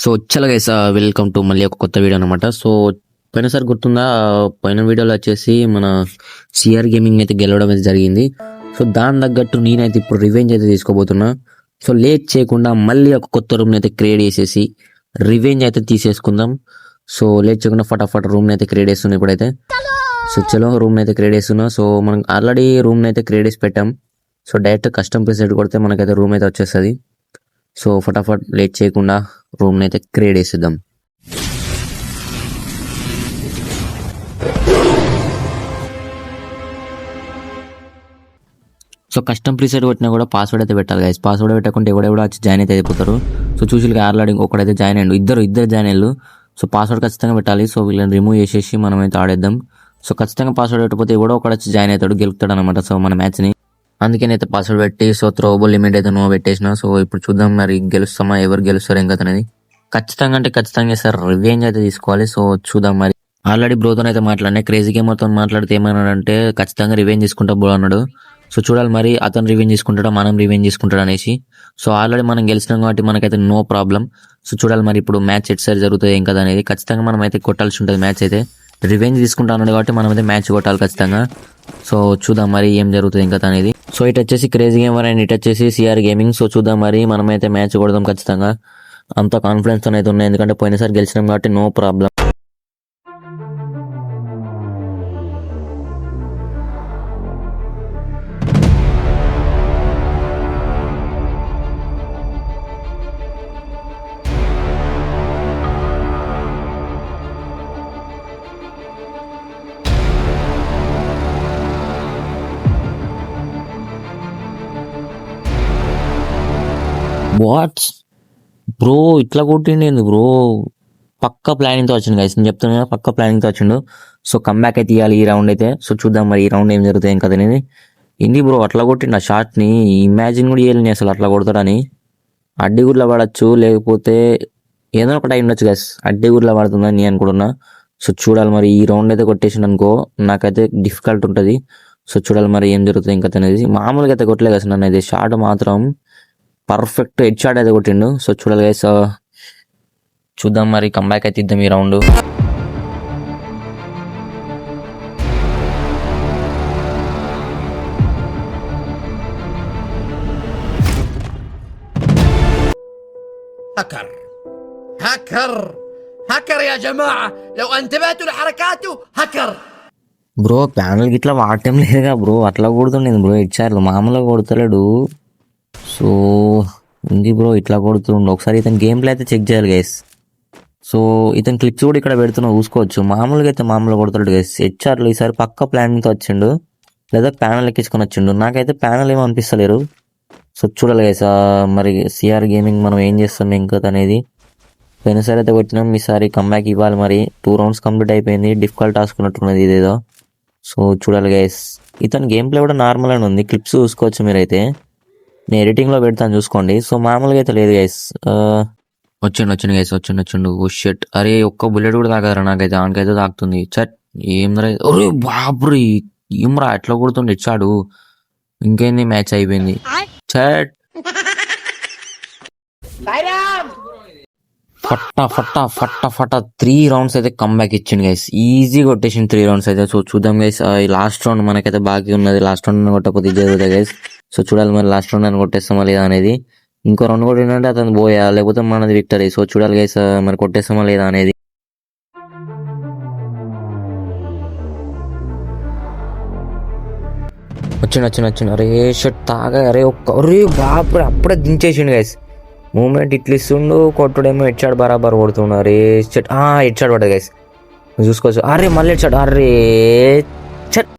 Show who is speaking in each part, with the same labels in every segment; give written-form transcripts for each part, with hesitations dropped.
Speaker 1: So చలో guys, welcome to మళ్ళీ ఒక కొత్త వీడియో అనమాట. సో పోయినసారి గుర్తుందా, పోయిన వీడియోలో వచ్చేసి మన సిఆర్ గేమింగ్ అయితే గెలవడం అయితే జరిగింది. సో దాని తగ్గట్టు నేనైతే ఇప్పుడు రివెంజ్ అయితే తీసుకోబోతున్నా. సో లేట్ చేయకుండా మళ్ళీ ఒక కొత్త రూమ్ అయితే క్రియేట్ చేసేసి రివెంజ్ అయితే తీసేసుకుందాం. సో లేట్ చేయకుండా ఫటాఫట్ రూమ్ అయితే క్రియేట్ చేస్తున్నాం ఇప్పుడైతే. సో చలో రూమ్ అయితే క్రియేట్ చేస్తున్నా. సో మనం ఆల్రెడీ రూమ్ అయితే క్రియేట్ చేసి పెట్టాం. సో డైరెక్ట్ కస్టమ్ ప్రిసెట్ కొడితే మనకైతే రూమ్ అయితే వచ్చేస్తుంది. సో ఫటాఫట్ లేట్ చేయకుండా రూమ్ అయితే క్రియేట్ చేసేద్దాం. సో కస్టమ్ ప్రీసెట్ కొట్టినా కూడా పాస్వర్డ్ అయితే పెట్టాలి గైస్. పాస్వర్డ్ పెట్టకుంటే ఎవడెవడో వచ్చి జాయిన్ అయితే అయిపోతారు. సో చూసి ఆర్లాడి ఒకడైతే జాయిన్ అయ్యండు, ఇద్దరు జాయిన్ అయ్యారు. సో పాస్వర్డ్ ఖచ్చితంగా పెట్టాలి. సో వీళ్ళని రిమూవ్ చేసేసి మనం అయితే ఆడేద్దాం. సో ఖచ్చితంగా పాస్వర్డ్ పెట్టకపోతే ఎవడో ఒకడు వచ్చి జాయిన్ అవుతాడు, గెలుపుతాడు అనమాట సో మన మ్యాచ్ని. అందుకేనైతే పాస్వర్డ్ పెట్టి సో త్రోబుల్ లిమిట్ అయితే నువ్వు పెట్టేసిన. సో ఇప్పుడు చూద్దాం మరి గెలుస్తామా, ఎవరు గెలుస్తారు ఇంకా అనేది. ఖచ్చితంగా అంటే ఖచ్చితంగా సార్ రివెంజ్ అయితే తీసుకోవాలి. సో చూద్దాం మరి. ఆల్రెడీ బ్రోతో అయితే మాట్లాడినా, క్రేజీ గేమర్తో మాట్లాడితే ఏమన్నాడంటే ఖచ్చితంగా రివెంజ్ తీసుకుంటా బ్రో అన్నాడు. సో చూడాలి మరి అతను రివెంజ్ తీసుకుంటాడా మనం రివెంజ్ తీసుకుంటాడు అనేసి. సో ఆల్రెడీ మనం గెలిచినాం కాబట్టి మనకైతే నో ప్రాబ్లం. సో చూడాలి మరి ఇప్పుడు మ్యాచ్ ఎట్ సైడ్ జరుగుతుంది ఏం కదా అనేది. ఖచ్చితంగా మనం అయితే కొట్టాల్సి ఉంటుంది మ్యాచ్ అయితే. రివెంజ్ తీసుకుంటా అన్నాడు కాబట్టి మనం అయితే మ్యాచ్ కొట్టాలి ఖచ్చితంగా. సో చూద్దాం మరి ఏం జరుగుతుంది ఇంకా అనేది. సో ఇటు వచ్చేసి క్రేజీ గేమర్ అండ్ ఇటు వచ్చేసి సిఆర్ గేమింగ్. సో చూద్దాం మరి మనమైతే మ్యాచ్ కొడదాం ఖచ్చితంగా. అంత కాన్ఫిడెన్స్ అయితే ఉన్నాయి, ఎందుకంటే పోయినసారి గెలిచినాం కాబట్టి నో ప్రాబ్లం. వాట్స్ బ్రో ఇట్లా కొట్టిండి బ్రో, పక్క ప్లానింగ్తో వచ్చిండు గైస్. నేను చెప్తున్నా కదా, పక్క ప్లానింగ్తో వచ్చిండు. సో కమ్బ్యాక్ అయితే ఇవ్వాలి ఈ రౌండ్ అయితే. సో చూద్దాం మరి ఈ రౌండ్ ఏం జరుగుతుంది ఏం కదా అనేది. ఇంది బ్రో అట్లా కొట్టిండు ఆ షాట్ని, ఇమాజిన్ కూడా చేయలేని అసలు అట్లా కొడతాడని. అడ్డిగుర్లో పడచ్చు, లేకపోతే ఏదో ఒకటి అయి ఉండొచ్చు గైస్. అడ్డిగుర్లో పడుతుందని నేను అనుకుంటున్నా. సో చూడాలి మరి ఈ రౌండ్ అయితే కొట్టేసిండు అనుకో నాకైతే డిఫికల్ట్ ఉంటుంది. సో చూడాలి మరి ఏం జరుగుతుంది ఇంకా అనేది. మామూలుగా అయితే కొట్టలేదు అసలు నన్ను అయితే. షాట్ మాత్రం పర్ఫెక్ట్ హెడ్ షాట్ అయితే కొట్టిండు. సో చూడాలి గైస్, చూద్దాం మరి కంబ్యాక్ అయితే ఇద్దాం ఈ రౌండ్.
Speaker 2: هكر هكر هكر يا جماعة لو انتبهتوا لحركاته هكر.
Speaker 1: బ్రో ప్యానల్ గిట్లా వాడటం లేదుగా బ్రో, అట్లా కొడుతుండేది బ్రో హెడ్ షాట్లు, మామూలుగా కొడతలేడు. సో ఉంది బ్రో ఇట్లా కొడుతుండు. ఒకసారి ఇతను గేమ్ ప్లే అయితే చెక్ చేయాలి గైస్. సో ఇతను క్లిప్స్ కూడా ఇక్కడ పెడుతున్నా చూసుకోవచ్చు. మామూలుగా అయితే మామూలుగా కొడతాడు గైస్. హెచ్ఆర్లో ఈసారి పక్క ప్లాన్తో వచ్చిండు, లేదా ప్యానల్ ఎక్కించుకొని వచ్చిండు. నాకైతే ప్యానల్ ఏమో అనిపిస్తలేరు. సో చూడాలి గైస్ మరి సిఆర్ గేమింగ్ మనం ఏం చేస్తాం ఇంకా అనేది. పోయినసారి అయితే కొట్టినాం, ఈసారి కంబ్యాక్ ఇవ్వాలి మరి. 2 rounds కంప్లీట్ అయిపోయింది. డిఫికల్ట్ టాస్క్ ఉన్నట్టున్నది ఇదేదో. సో చూడాలి గైస్. ఇతను గేమ్ ప్లే కూడా నార్మల్ అని ఉంది, క్లిప్స్ చూసుకోవచ్చు మీరైతే. నేను ఎడిటింగ్లో పెడతాను చూసుకోండి. సో మామూలుగా అయితే లేదు గైస్. వచ్చిండు గైస్, వచ్చిండు. ఓ షట్, అరే ఒక్క బుల్లెట్ కూడా తాగదరా నాకైతే. ఆనకైతే తాకుతుంది. చట్ ఏమరా, ఒరే బాబ్రీ ఏమరా ఎట్లా కొడుతుండే ఇచ్చాడు. ఇంకేంది మ్యాచ్ అయిపోయింది. చట్ ఫట్టా 3 rounds అయితే కంబ్యాక్ ఇచ్చిండు గైస్. ఈజీ కొట్టేసింది 3 rounds అయితే. సో చూద్దాం గైస్, ఈ లాస్ట్ రౌండ్ మనకైతే బాకీ ఉన్నది. లాస్ట్ రౌండ్ కొట్టకపోతే జరుగుతుంది గైస్. సో చూడాలి మరి లాస్ట్ రౌండ్ అని కొట్టేస్తామా లేదా అనేది. ఇంకో రౌండ్ కూడా ఏంటంటే అతను పోయా, లేకపోతే మనది విక్టరీ. సో చూడాలి గైస్ మరి కొట్టేస్తామా లేదా అనేది. వచ్చిండు. అరే షట్ తాగా, అరే అరే బాపురే అప్పుడే దించేసిండు గైస్. మూమెంట్ ఇట్లా ఇస్తుండు, కొట్టుడేమో హెడ్ షాట్ బరాబర్ కొడుతుండు. అరే షట్ హెడ్ షాట్ పడ్డది గైస్, చూసుకోవచ్చు. అరే మళ్ళీ హెడ్ షాట్. అరే షట్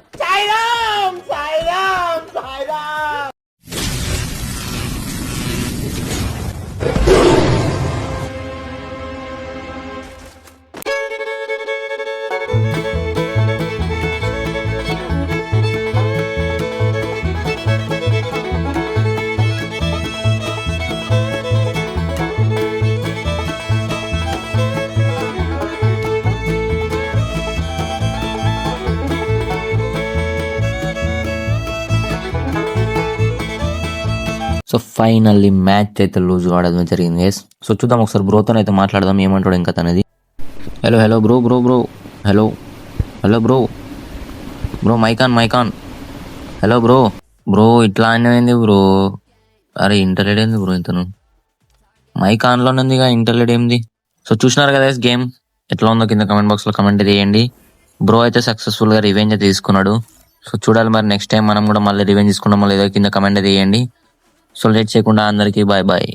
Speaker 1: ఫైనల్లీ మ్యాచ్ అయితే లూజ్ కావడం జరిగింది గైస్. సో చూద్దాం ఒకసారి బ్రోతో అయితే మాట్లాడదాం ఏమంటాడు ఇంకా తనది. Hello hello bro bro bro hello hello bro bro మైకాన్ హలో బ్రో బ్రో ఇట్లా అయింది బ్రో. అరే ఇంటర్లెడ్ ఏంది బ్రో ఇంతను మైక్ ఆన్లోనే ఉందిగా ఇంటర్లెడ్ ఏంది. సో చూసినారు కదా గేమ్ ఎట్లా ఉందో కింద కమెంట్ బాక్స్ లో కమెంట్ చేయండి. బ్రో అయితే సక్సెస్ఫుల్ గా రివెంజ్ అయితే తీసుకున్నాడు. సో చూడాలి మరి నెక్స్ట్ టైం మనం కూడా మళ్ళీ రివెంజ్ తీసుకున్నామో లేదో కింద కమెంట్ చేయండి. సో లేట్ చేయకుండా అందరికీ బాయ్ బాయ్.